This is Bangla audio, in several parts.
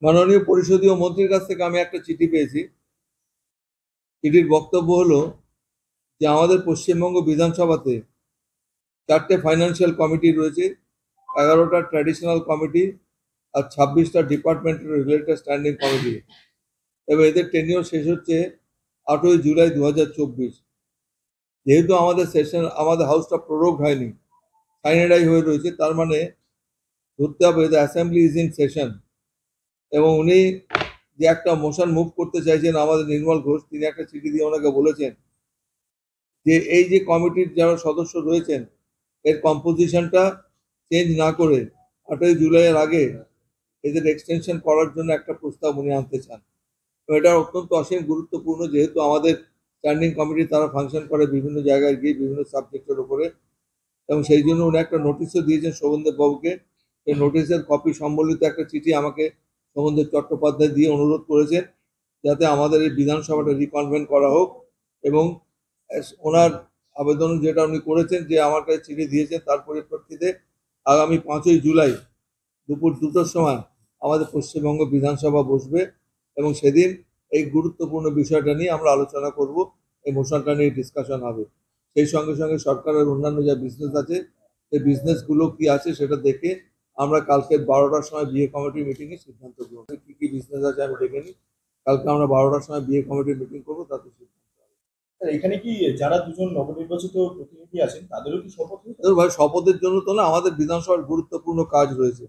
মাননীয় পরিষদীয় মন্ত্রীর কাছ থেকে আমি একটা চিঠি পেয়েছি। চিঠির বক্তব্য হলো যে আমাদের পশ্চিমবঙ্গ বিধানসভাতে 4টে ফাইন্যান্সিয়াল কমিটি রয়েছে, 11টা ট্র্যাডিশনাল কমিটি আর 26টা ডিপার্টমেন্টাল রিলেটেড স্ট্যান্ডিং কমিটি, এবং এদের টেনিওর শেষ হচ্ছে 8ই জুলাই 2024। যেহেতু আমাদের হাউসটা প্রোরোগড হয়নি, সাইনেডাই হয়ে রয়েছে, তার মানে ধরতে হবে the assembly is in session. এবং উনি যে একটা মোশন মুভ করতে চাইছেন, আমাদের নির্মল ঘোষ, তিনি একটা চিঠি দিয়ে ওনাকে বলেছেন যে এই যে কমিটির যারা সদস্য রয়েছেন এর কম্পোজিশনটা চেঞ্জ না করে 8ই জুলাইয়ের আগে এদের এক্সটেনশন করার জন্য একটা প্রস্তাব উনি আনতে চান। তো এটা অত্যন্ত অসীম গুরুত্বপূর্ণ, যেহেতু আমাদের স্ট্যান্ডিং কমিটি তারা ফাংশন করে বিভিন্ন জায়গায় গিয়ে বিভিন্ন সাবজেক্টের উপরে, এবং সেই জন্য উনি একটা নোটিশও দিয়েছেন শোভনদেব বাবুকে। এই নোটিশের কপি সম্বলিত একটা চিঠি আমাকে শোভনদেব চট্টোপাধ্যায় দিয়ে অনুরোধ করেছেন যাতে আমাদের এই বিধানসভাটা রিকনভেন করা হোক। এবং ওনার আবেদন যেটা উনি করেছেন, যে আমার কাছে চিঠি দিয়েছেন, তার পরিপ্রেক্ষিতে আগামী 5ই জুলাই দুপুর 2টোর সময় আমাদের পশ্চিমবঙ্গ বিধানসভা বসবে, এবং সেদিন এই গুরুত্বপূর্ণ বিষয়টা নিয়ে আমরা আলোচনা করব, এই মোশনটা নিয়ে ডিসকাশন হবে। সেই সঙ্গে সঙ্গে সরকারের অন্যান্য যা বিজনেস আছে সেই বিজনেসগুলো কি আছে সেটা দেখে আমরা কালকে 12টার সময় বিএ কমিটির মিটিংয়ে সিদ্ধান্ত গ্রহণ, কি কি বিজনেস আছে আমি দেখে নিই। কালকে আমরা 12টার সময় বিএ কমিটির মিটিং করবো, তাতে এখানে কি যারা দুজন নবনির্বাচিত প্রতিনিধি আছেন তাদেরও কি শপথ নিতে? ভাই, শপথের জন্য তো না, আমাদের বিধানসভার গুরুত্বপূর্ণ কাজ রয়েছে।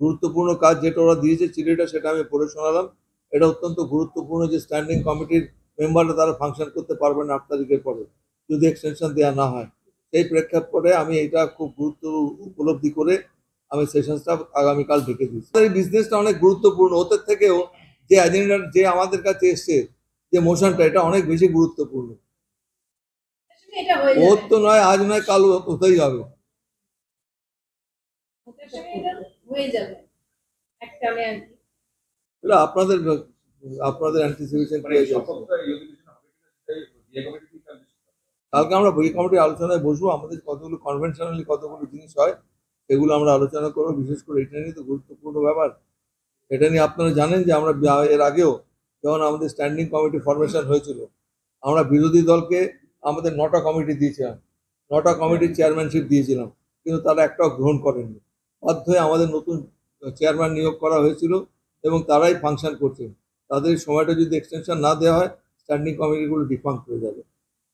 গুরুত্বপূর্ণ কাজ যেটা ওরা দিয়েছে চিঠিটা, সেটা আমি পড়ে শোনালাম। এটা অত্যন্ত গুরুত্বপূর্ণ যে স্ট্যান্ডিং কমিটির মেম্বাররা তারা ফাংশন করতে পারবেন 8 তারিখের পরে যদি এক্সটেনশন দেওয়া না হয়। সেই প্রেক্ষাপটে আমি এটা খুব গুরুত্ব উপলব্ধি করে আমি সেশনসটা আগামীকাল ডেকে দিচ্ছি। এই বিজনেসটা অনেক গুরুত্বপূর্ণ, ওদের থেকেও যে এজেন্ডা যে আমাদের কাছে এসছে, যে মোশনটা, এটা অনেক বেশি গুরুত্বপূর্ণ। ওর তো নয় আজ নয় কাল হতেই হবে। এটা আপনাদের অ্যান্টিসিপেশন। কালকে আমরা বই কমিটির আলোচনায় বসবো, আমাদের কতগুলো কনভেনশনালি কতগুলো জিনিস হয় সেগুলো আমরা আলোচনা করবো। বিশেষ করে এটা নিয়ে তো গুরুত্বপূর্ণ ব্যাপার। এটা নিয়ে আপনারা জানেন যে আমরা এর আগেও যখন আমাদের স্ট্যান্ডিং কমিটি ফরমেশন হয়েছিল, আমরা বিরোধী দলকে আমাদের 9টা কমিটি দিয়েছিলাম, 9টা কমিটির চেয়ারম্যানশিপ দিয়েছিলাম, কিন্তু তারা একটাও গ্রহণ করেননি। বাধ্য হয়ে আমাদের নতুন চেয়ারম্যান নিয়োগ করা হয়েছিল এবং তারাই ফাংশন করছে। তাদের সময়টা যদি এক্সটেনশন না দেওয়া হয়, স্ট্যান্ডিং কমিটিগুলো ডিফাঙ্ক্ট হয়ে যাবে,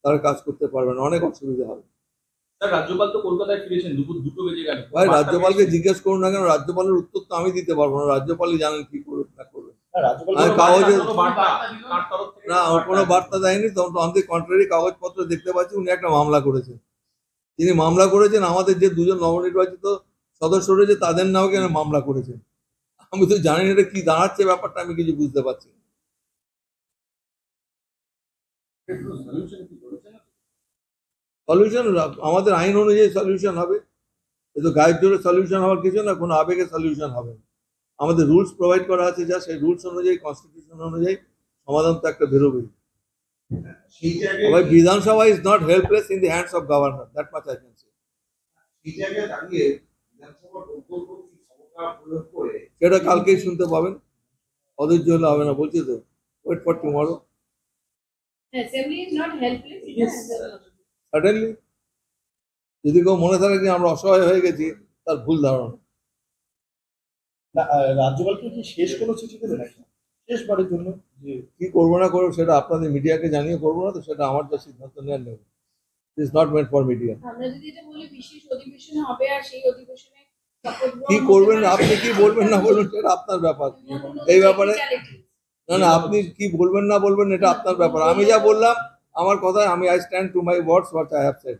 তারা কাজ করতে পারবে না, অনেক অসুবিধা হবে। রাজ্যপাল তো কলকাতায় ফিরেছেন, দুপুর 2টো বেজে গেল। ভাই, রাজ্যপালকে জিজ্ঞেস করুন না কেন, রাজ্যপালের উত্তর তো আমি দিতে পারবো না, রাজ্যপালই জানেন কি করবে না করবে। কাগজে না, ওর কোনো বার্তা দেয়নি। অন দি কন্ট্রারি, কাগজপত্র দেখতে পাচ্ছি উনি একটা মামলা করেছেন। তিনি মামলা করেছেন আমাদের যে দুজন নবনির্বাচিত সদস্য রয়েছে তাদের নামে কেন মামলা করেছেন। আমি তো জানি না এটা কি দাঁড়াচ্ছে, ব্যাপারটা আমি কিছু বুঝতে পারছি না। সলিউশন আমাদের আইন অনুযায়ী সলিউশন হবে, কিন্তু গায়ের জোরে সলিউশন হওয়ার কিছু না, কোনো আবেগে সলিউশন হবে না। আমাদের রুলস প্রোভাইড করা আছে, যা সেই রুলস অনুযায়ী, কনস্টিটিউশন অনুযায়ী সমাধান তো একটা বেরোবেই। বিধানসভা is not helpless in the hands of governor, that much I can say. সেটা কালকেই শুনতে পাবেন, অধৈর্য হলে হবে না, বলছি তো, ওয়েট ফর টুমরো। সাডেনলি যদি কেউ মনে থাকে যে আমরা অসহায় হয়ে গেছি, তার ভুল ধারণা। রাজ্যপালকে কি শেষ কোনো চিঠি দেবেন শেষবারের জন্য, যে কি করবো না করবো সেটা আপনাদের মিডিয়াকে জানিয়ে করবো না তো, সেটা আমার যা সিদ্ধান্ত নেওয়ার নেব। It's not meant for media. কি করবেন আপনি, কি বলবেন না বলবেন সেটা আপনার ব্যাপার। এই ব্যাপারে না, আপনি কি বলবেন না বলবেন এটা আপনার ব্যাপার। আমি যা বললাম আমার কথায়, আমি I stand to my words, what I have said.